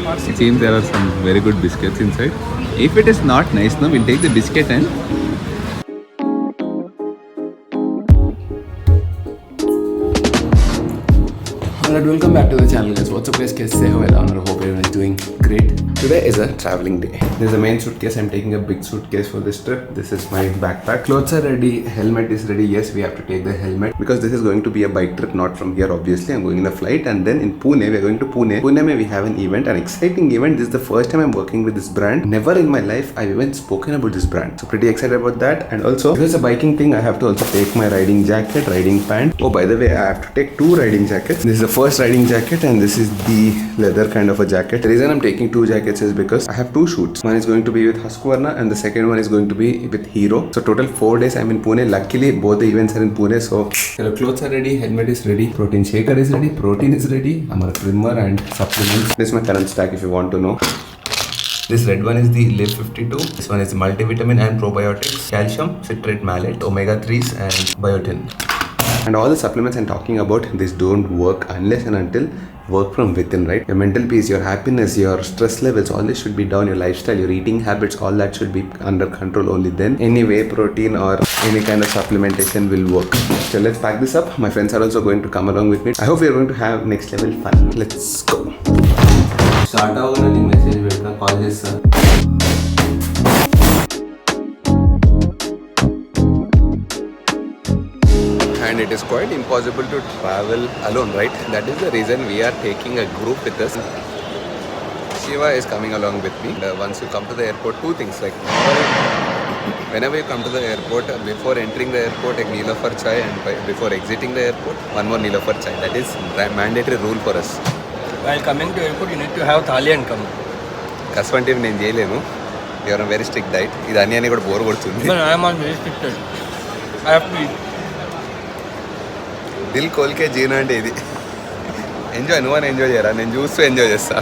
It seems there are some very good biscuits inside. If it is not nice, no, we'll take the biscuit and Alright, welcome back to the channel guys. What's up guys? Kaise ho? Hope everyone is doing great. Today is a traveling day. This is the main suitcase. I'm taking a big suitcase for this trip. This is my backpack. Clothes are ready. Helmet is ready. Yes, we have to take the helmet because this is going to be a bike trip, not from here obviously. I'm going in a flight and then in Pune, we are going to Pune. Pune we have an event, an exciting event. This is the first time I'm working with this brand. Never in my life I've even spoken about this brand. So pretty excited about that. And also, because it's a biking thing, I have to also take my riding jacket, riding pant. Oh, by the way, I have to take 2 riding jackets. This is the first riding jacket and this is the leather kind of a jacket. The reason I'm taking 2 jackets is because I have 2 shoots. One is going to be with Husqvarna and the second one is going to be with Hero. So total 4 days I'm in Pune. Luckily both the events are in Pune. So clothes are ready, helmet is ready, protein shaker is ready, protein is ready, I'm a trimmer and supplements. This is my current stack if you want to know. This red one is the Live 52. This one is multivitamin and probiotics, calcium, citrate, malate, omega 3s and biotin. And all the supplements I'm talking about, this don't work unless and until work from within, right? Your mental peace, your happiness, your stress levels, all this should be down. Your lifestyle, your eating habits, all that should be under control. Only then any whey protein or any kind of supplementation will work. So let's pack this up. My friends are also going to come along with me. I hope we are going to have next level fun. Let's go. Start out on message, call this sir. And it is quite impossible to travel alone, right? That is the reason we are taking a group with us. Shiva is coming along with me. Once you come to the airport, 2 things like whenever you come to the airport, before entering the airport, a Neela for chai, and before exiting the airport, 1 more Neela for chai. That is mandatory rule for us. While coming to airport, you need to have thali and come. Kasvanti నేను చేయలేను. You are on very strict diet. ఇది అన్ని కూడా bore కొడుతుంది. I am on very strict diet. I have to eat. Dil కోల్కే జీనా అంటే ఇది. Enjoy నువ్వు enjoy చేయరా, నేను చూస్తూ ఎంజాయ్ చేస్తా.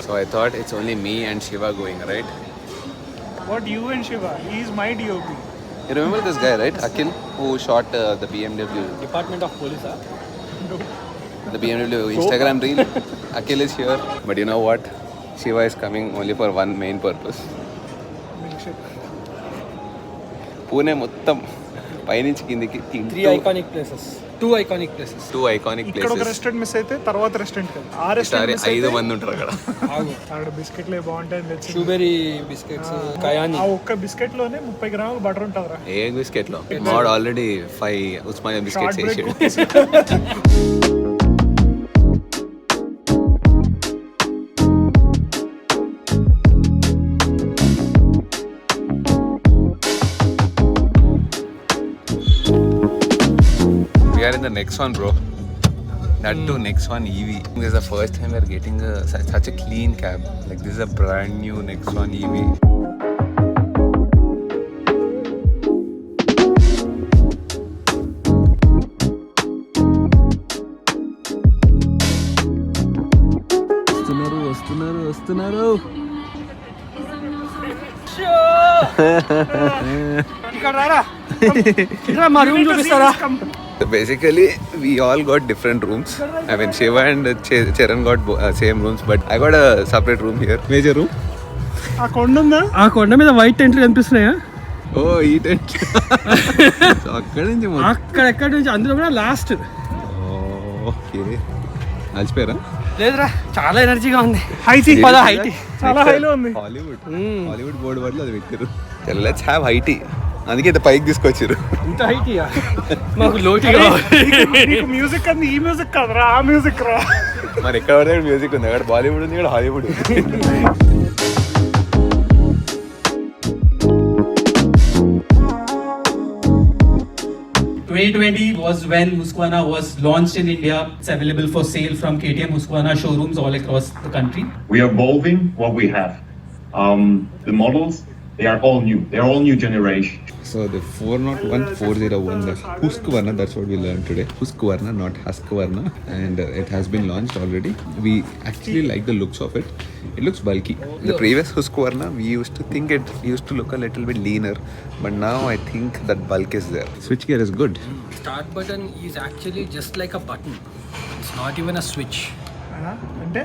So I thought it's only me and Shiva going, right? What you and Shiva? He is my DOP. You remember this guy, right? Akhil, who shot the BMW. Department of Police, huh? No. The BMW Instagram reel. Akhil is here. But you know what? Shiva is coming only for one main purpose. Pune మొత్తం పైనుంచి కిందికి 3 iconic places. 2 iconic places. 2 iconic places. ఇక్కడ ఒక restaurant miss అయితే తర్వాత restaurant కదా. ఆ restaurant 5 మంది ఉంటారు అక్కడ. అక్కడ బిస్కెట్లే బాగుంటాయి. షూబెరీ బిస్కెట్స్, కయాని. ఆ ఒక్క బిస్కెట్ లోనే 30 గ్రాముల బటర్ ఉంటుందిరా. ఏ బిస్కెట్ లో? మాడ్ ఆల్రెడీ 5 ఉస్మానియా బిస్కెట్స్ వేసాడు. 'We are in the next one, bro. That too, next one EV. This is the first time we are getting such a clean cab. Like this is a brand new next one EV. వస్తున్నారు. So basically, we all got different rooms. I mean, Shiva and Charan got same rooms, but I got a separate room here. Major room. ఆ కొండ మీద white టెంట్లు కనిపిస్తున్నాయా? ఓ ఈ tent. So అక్కడ నుంచి అక్కడెక్కడ నుంచి అందులో కూడా లాస్ట్. ఓకే. అలసిపోయారా? లేదురా, చాలా ఎనర్జీగా ఉంది. చాలా హైలో ఉంది. హాలీవుడ్ బోర్డు వల్ల అది పెట్టారు. Let's have high tea. అందుకే ఇంత పైకి తీసుకొచ్చారు. ఇంత హైటీయా? మాకు లోటీగా. మ్యూజిక్ అంది, ఈ మ్యూజిక్ కాదురా, ఆ మ్యూజిక్ రా. మరి ఎక్కడ పడితే మ్యూజిక్ ఉంది, అక్కడ బాలీవుడ్ ఉంది, ఇక్కడ హాలీవుడ్ ఉంది. was when Husqvarna was launched in India. It's available for sale from KTM Husqvarna showrooms all across the country. We are evolving what we have. The models, they are all new. They are all new generation. So the 401, 401, the Husqvarna, that's what we learned today. Husqvarna, not Husqvarna, and it has been launched already. We actually like the looks of it. It looks bulky. The previous Husqvarna, we used to think it used to look a little bit leaner, but now I think that bulk is there. Switch gear is good. Start button is actually just like a button. It's not even a switch. అంటే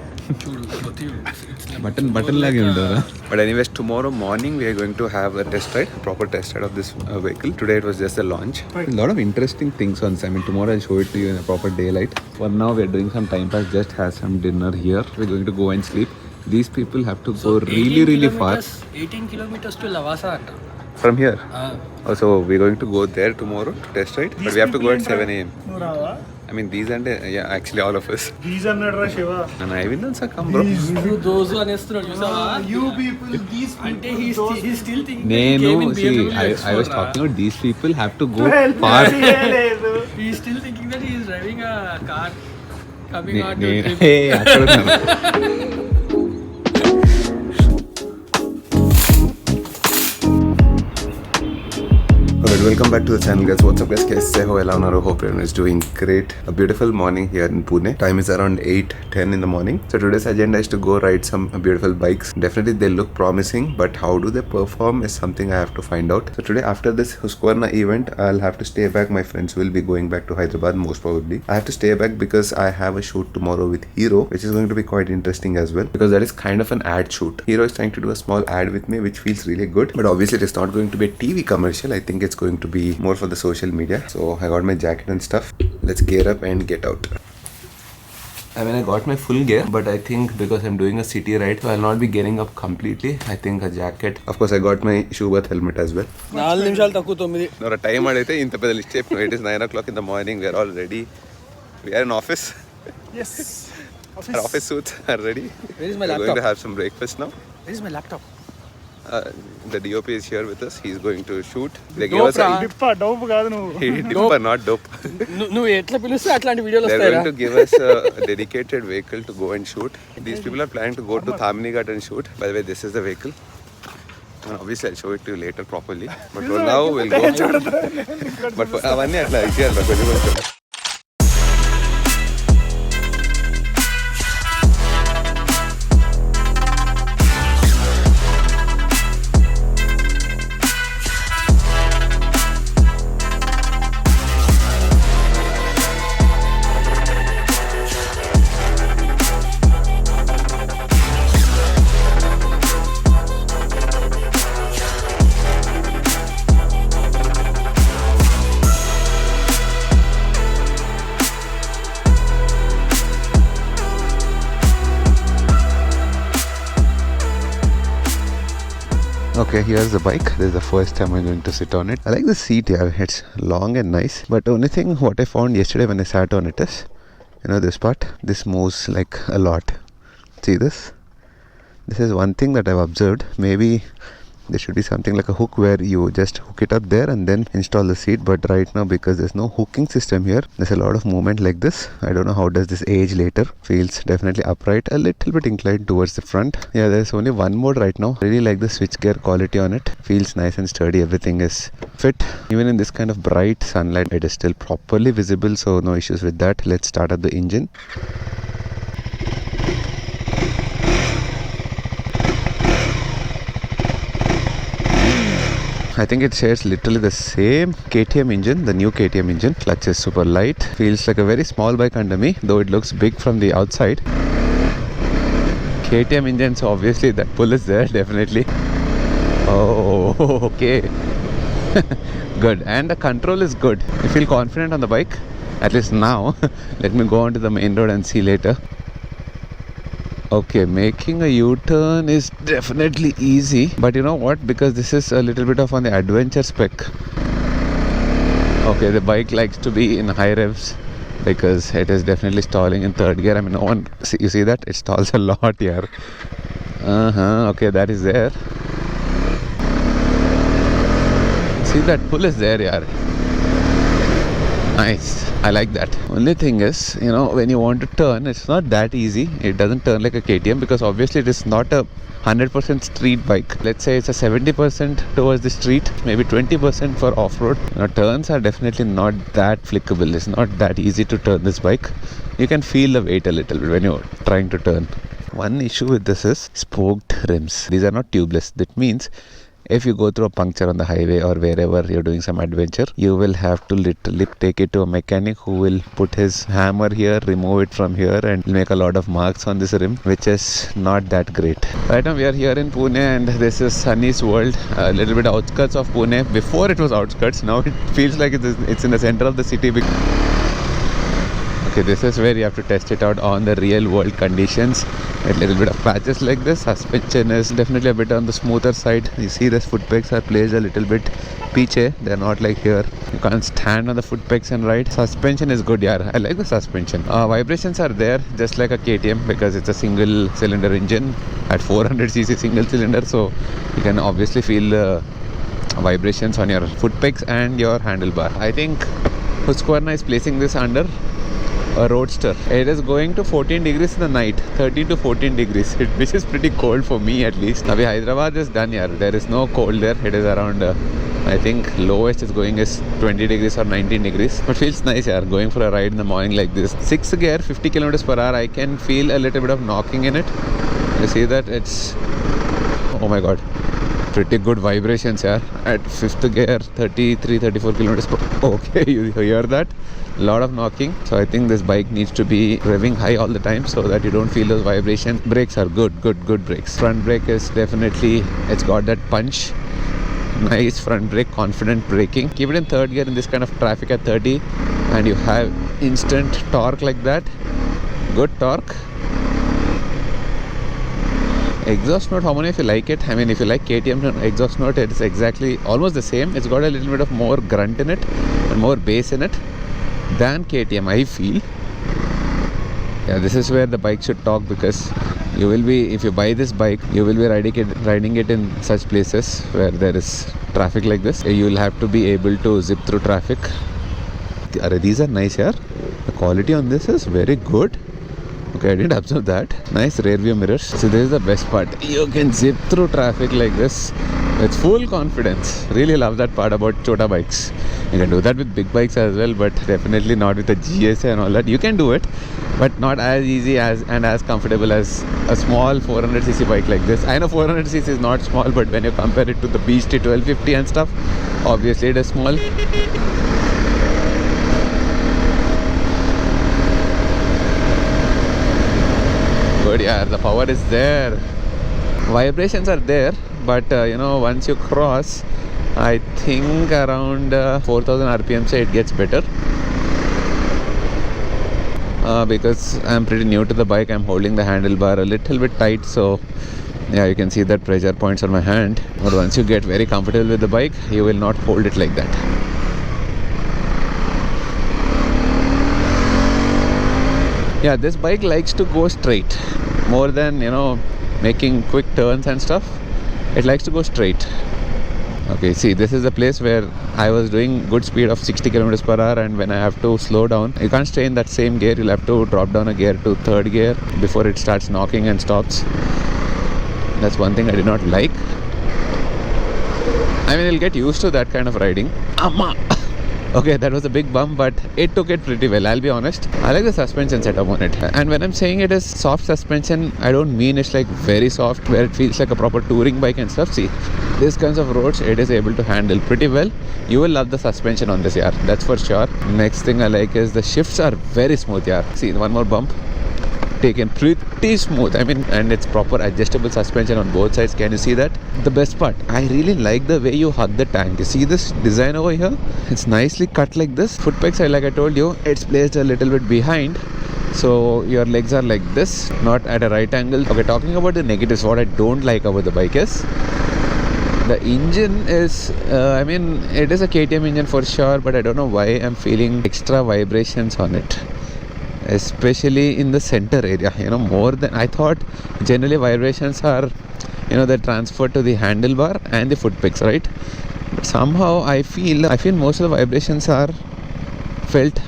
button లాగే ఉంటారా. But anyways, tomorrow morning we are going to have a test ride, a proper test ride of this vehicle. Today it was just a launch. A lot of interesting things on this. I mean, tomorrow I'll show it to you in a proper daylight. For now we are doing some time pass, just have some dinner here. We're going to go and sleep. These people have to go really far. 18 kilometers to Lavasa anta. From here. So we're going to go there tomorrow to test ride. But we have to go at 7 a.m. నువ్వు రావా? I mean, these and yeah, actually all of us. These అన్నాడు రా Shiva. And I will also come, bro. దోజు అనేస్తున్నాడు చూసావా? You people, these అంటే he still thinking No, see, I was talking about these people have to go far. he is still thinking that he is driving a car coming out to trip. Hey, అక్కడ ఉన్నాను. Alright, welcome back to the channel, guys. What's up, guys? Kaise ho? Ela unnaru? Hope everyone is doing great. A beautiful morning here in Pune. Time is around 8:10 in the morning. So today's agenda is to go ride some beautiful bikes. Definitely they look promising, but how do they perform is something I have to find out. So today, after this Husqvarna event, I'll have to stay back. My friends will be going back to Hyderabad most probably. I have to stay back because I have a shoot tomorrow with Hero, which is going to be quite interesting as well, because that is kind of an ad shoot. Hero is trying to do a small ad with me, which feels really good, but obviously it is not going to be a TV commercial. I think it's going to be more for the social media. So I got my jacket and stuff. Let's gear up and get out. I mean, I got my full gear, but I think because I'm doing a city ride, so I'll not be gearing up completely. I think a jacket. Of course, I got my shoe bath helmet as well. 4 నిమిషాలు తక్కువ 9. Now, time adite inta pedal step. It is 9 o'clock in the morning. We are all ready. We are in office. Yes. Our office suits are ready. Where is my We're laptop? going to have some breakfast now. Where is my laptop? The DOP is here with us. He's going to shoot. They gave us a డౌప్ కాదు నువ్వు. dip, not dope. నువ్వు ఎట్లా పిలుస్తే అట్లాంటి వీడియోలు They're వస్తాయరా? going to give us a dedicated vehicle to go and shoot. These people are planning to go to Thamini Ghat and shoot. By the way, this is the vehicle. And obviously, I'll show it to you later properly. But for now, we'll go. But for avanni atla ichiyalla konచెం. Okay, here's the bike. This is the first time I'm going to sit on it. I like the seat here. It's long and nice. But the only thing what I found yesterday when I sat on it is, you know, this part, this moves like a lot. See this? This is one thing that I've observed. Maybe there should be something like a hook where you just hook it up there and then install the seat. But right now, because there's no hooking system here, there's a lot of movement like this. I don't know how does this age later. Feels definitely upright, a little bit inclined towards the front. Yeah, there's only one mode right now. Really like the switch gear quality on it. Feels nice and sturdy. Everything is fit. Even in this kind of bright sunlight, it is still properly visible. So no issues with that. Let's start up the engine. I think it shares literally the same KTM engine, the new KTM engine. Clutch is super light. Feels like a very small bike under me, though it looks big from the outside. KTM engine, so obviously that pull is there, definitely. Oh, okay. Good. And the control is good. I feel confident on the bike, at least now. Let me go on to the main road and see later. Okay, making a U-turn is definitely easy, but you know what, because this is a little bit of on the adventure spec. Okay, the bike likes to be in high revs because it is definitely stalling in third gear. I mean, no one, see, you see that? It stalls a lot here. Okay, that is there. See, that pull is there, yaar. Nice. I like that. Only thing is, you know, when you want to turn, it's not that easy. It doesn't turn like a KTM because obviously it is not a 100% street bike. Let's say it's a 70% towards the street, maybe 20% for off-road. Now, turns are definitely not that flickable. It's not that easy to turn this bike. You can feel the weight a little bit when you're trying to turn. One issue with this is spoked rims. These are not tubeless. That means if you go through a puncture on the highway or wherever you're doing some adventure, you will have to literally take it to a mechanic who will put his hammer here, remove it from here, and make a lot of marks on this rim, which is not that great. Right now we are here in Pune, and this is Sunny's World, a little bit outskirts of Pune. Before it was outskirts, now it feels like it's in the center of the city. Okay, this is where you have to test it out on the real world conditions. A little bit of patches like this. Suspension is definitely a bit on the smoother side. You see the foot pegs are placed a little bit piche. They're not like here. You can't stand on the foot pegs and ride. Suspension is good, yeah. I like the suspension. Vibrations are there, just like a KTM, because it's a single cylinder engine at 400cc single cylinder. So you can obviously feel the vibrations on your foot pegs and your handlebar. I think Husqvarna is placing this under a roadster. It is going to 14 degrees in the night, 13 to 14 degrees, which is pretty cold for me at least. Now Hyderabad is done here. There is no cold there. It is around I think lowest is going is 20 degrees or 19 degrees, but feels nice here going for a ride in the morning like this. 6th gear, 50 kilometers per hour. I can feel a little bit of knocking in it. You see that? It's, oh my god, pretty good vibrations here at 5th gear, 33-34 kilometers per hour. Okay, you hear that? A lot of knocking. So I think this bike needs to be revving high all the time so that you don't feel those vibrations. Brakes are good brakes. Front brake is definitely, it's got that punch. Nice front brake, confident braking. Keep it in 3rd gear in this kind of traffic at 30 and you have instant torque like that. Good torque. Exhaust note, how many of you like it? I mean, if you like KTM exhaust note, it's exactly almost the same. It's got a little bit of more grunt in it and more bass in it than KTM, I feel. Yeah, this is where the bike should talk, because you will be, if you buy this bike, you will be riding it in such places where there is traffic like this. You will have to be able to zip through traffic. These are nice here. The quality on this is very good. Okay, I didn't observe that. Nice rear view mirrors. So this is the best part. You can zip through traffic like this with full confidence. Really love that part about Chota bikes. You can do that with big bikes as well, but definitely not with a GSA and all that. You can do it, but not as easy as and as comfortable as a small 400cc bike like this. I know 400cc is not small, but when you compare it to the Beastie 1250 and stuff, obviously it is small. Good, yeah, the power is there. Vibrations are there, but once you cross, I think around 4000 RPM, say it gets better. Because I'm pretty new to the bike, I'm holding the handlebar a little bit tight, so yeah, you can see that pressure points on my hand. But once you get very comfortable with the bike, you will not hold it like that. Yeah, this bike likes to go straight more than making quick turns and stuff. It likes to go straight. Okay, see, this is the place where I was doing good speed of 60 kilometers per hour, and when I have to slow down, you can't stay in that same gear. You'll have to drop down a gear to 3rd gear before it starts knocking and stops. That's one thing I did not like. I mean, you'll get used to that kind of riding. Amma! Okay, that was a big bump, but it took it pretty well, I'll be honest. I like the suspension setup on it. And when I'm saying it is soft suspension, I don't mean it's like very soft where it feels like a proper touring bike and stuff. See, these kinds of roads it is able to handle pretty well. You will love the suspension on this, yeah, that's for sure. Next thing I like is the shifts are very smooth, yeah. See, one more bump. Taken pretty smooth. I mean, and it's proper adjustable suspension on both sides. Can you see that? The best part, I really like the way you hug the tank. You see this design over here? It's nicely cut like this. Foot pegs, like I told you, it's placed a little bit behind, so your legs are like this, not at a right angle. Okay, talking about the negatives, what I don't like about the bike is the engine is I mean, it is a KTM engine for sure, but I don't know why I'm feeling extra vibrations on it, especially in the center area, more than I thought. Generally vibrations are, they're transferred to the handlebar and the foot pegs, right? But somehow I feel most of the vibrations are felt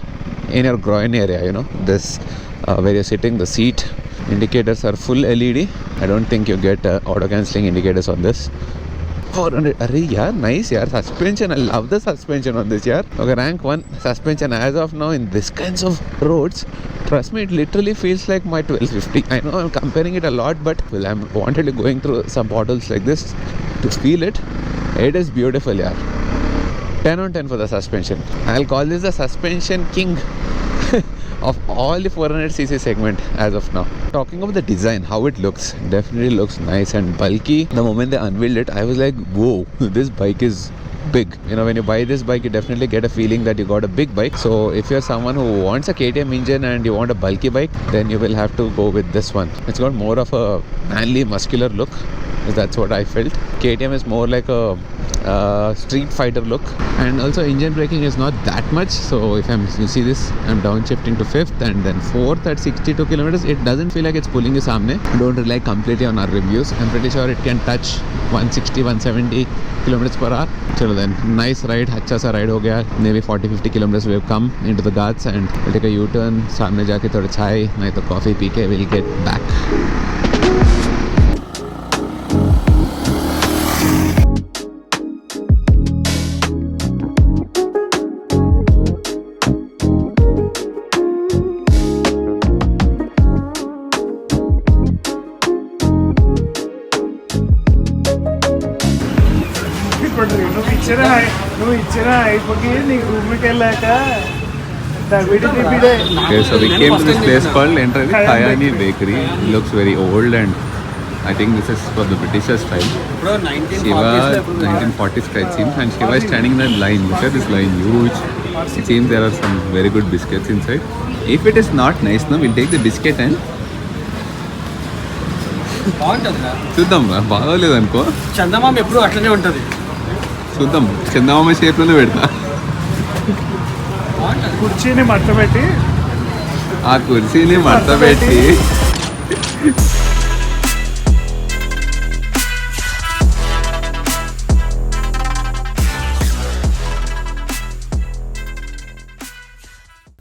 in your groin area, this where you're sitting. The seat indicators are full LED. I don't think you get auto cancelling indicators on this. 400. Arey yaar, nice yaar. Suspension, I love the suspension on this yaar. Okay, rank 1 suspension as of now in this kinds of roads. Trust me, it literally feels like my 1250. I know I'm comparing it a lot, but well, I'm wanted going through some bottles like this to feel it. It is beautiful yaar. 10 on 10 for the suspension. I'll call this the suspension king of all the 400cc segment as of now. Talking about the design, how it looks, definitely looks nice and bulky. The moment they unveiled it, I was like, whoa, this bike is big. You know, when you buy this bike, you definitely get a feeling that you got a big bike. So if you're someone who wants a KTM engine and you want a bulky bike, then you will have to go with this one. It's got more of a manly, muscular look. That's what I felt. KTM is more like a street fighter look, and also engine braking is not that much. So if you see this, I'm downshifting to 5th and then 4th at 62 kilometers. It doesn't feel like it's pulling you samne. Don't rely completely on our reviews. I'm pretty sure it can touch 160 170 kilometers per hour. Chalo then, nice ride, अच्छा सा ride हो गया. Maybe 40-50 kilometers we have come into the ghats and we'll take a U-turn. सामने जाके थोड़ा चाय नहीं तो coffee पी के we'll get back. నువ్వు ఇచ్చిన అయిపోయి నీకు రూమ్కి వెళ్ళాక Okay, so we came to this place called Khayani Bakery. It looks very old and I think this is for the Britishers style. Shiva, 1940s it seems, and Shiva is standing in that line. Look at this line, huge. It seems there are some very good biscuits inside. If it is not nice, no, we'll take the biscuit and చూద్దాం బాగోలేదు అనుకో. చందమామ ఎప్పుడు అట్లనే ఉంటుంది. చూద్దాం, చందమామ షేప్లోనే పెడతా. కుర్చీని మడతపెట్టి ఆ కుర్చీని మడతపెట్టి